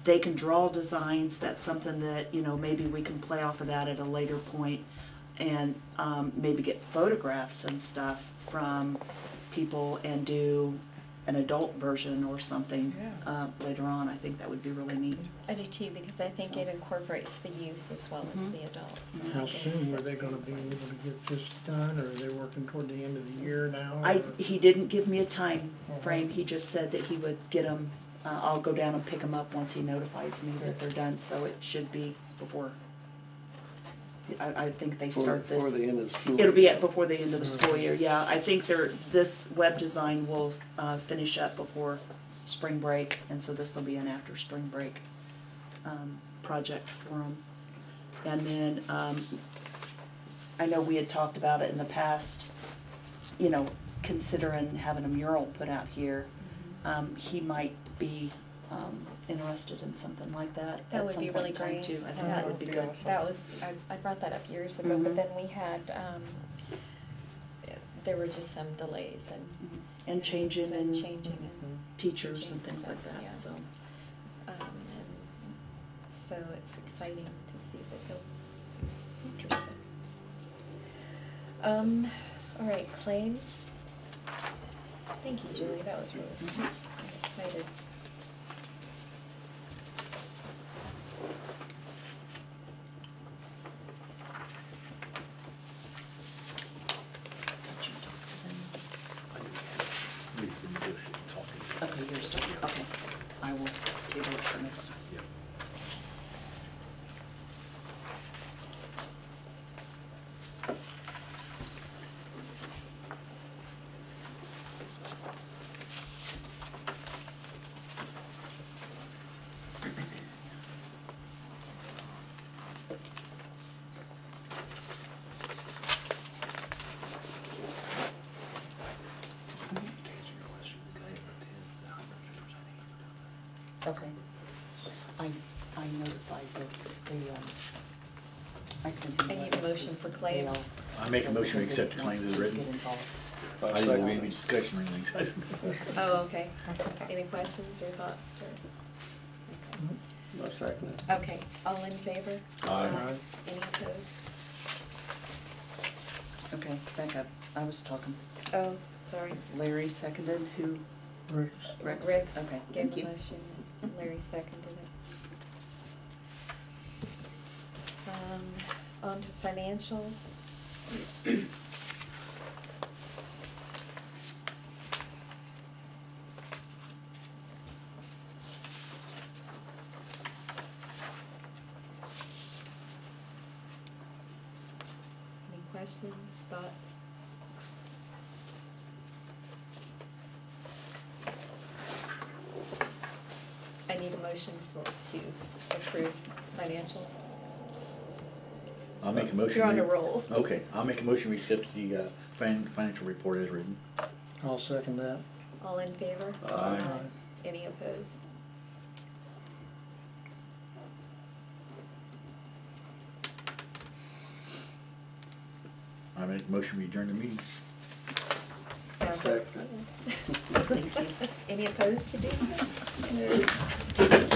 they can draw designs. That's something that maybe we can play off of that at a later point, and maybe get photographs and stuff from people and do an adult version or something later on. I think that would be really neat. I do too, because I think So. it incorporates the youth as well as the adults. And I How think soon were they that's- gonna be able to get this done, or are they working toward the end of the year now? He didn't give me a time frame. He just said that he would get them. I'll go down and pick them up once he notifies me that they're done. So it should be before. I think they start this. For the end of the school. It'll be before the end of the school year. Yeah, I think this web design will finish up before spring break, and so this will be an after spring break project for them. And then I know we had talked about it in the past, considering having a mural put out here. He might be interested in something like that That at would some be point really in time great. too. I think Yeah. that would be good. That was, I brought that up years ago, Mhm. but then we had, there were just some delays And changing so and changing and teachers and changing things like stuff, that, yeah. so. and so it's exciting to see that he'll be interested. All right, claims. Thank you, Julie, that was really, I'm excited. Okay, you're still, okay. I will table it for next time. Okay. I notified I sent him. I need a motion for claims. I make a motion to accept the claims as written. I I didn't second have it. any discussion or anything. Oh, okay. Any questions or thoughts or? I second it. Okay, all in favor? Aye. Any opposed? Okay, back up. I was talking. Oh, sorry. Larry seconded, who? Rick's. Rex? Rex Okay, gave thank the you. motion, Larry seconded it. On to financials. Any questions, thoughts? I need a motion to approve financials. I'll make a motion. You're on a we- roll. Okay, I'll make a motion, we accept the, financial report as written. I'll second that. All in favor? Aye. Any opposed? I make a motion, we adjourn the meeting. Sounds like. Second. Any opposed to doing that?